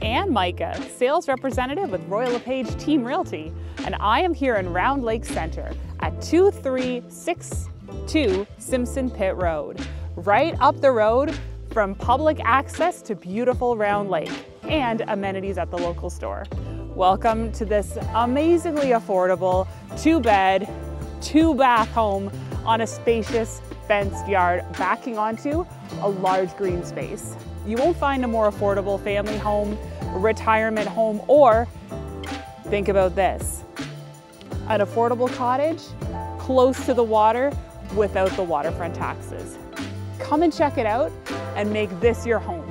Ann Micah, sales representative with Royal LePage Team Realty, and I am here in Round Lake Center at 2362 Simpson Pit Road, right up the road from public access to beautiful Round Lake and amenities at the local store. Welcome to this amazingly affordable 2-bed, 2-bath home on a spacious fenced yard backing onto a large green space. You won't find a more affordable family home, retirement home, or think about this, an affordable cottage close to the water without the waterfront taxes. Come and check it out and make this your home.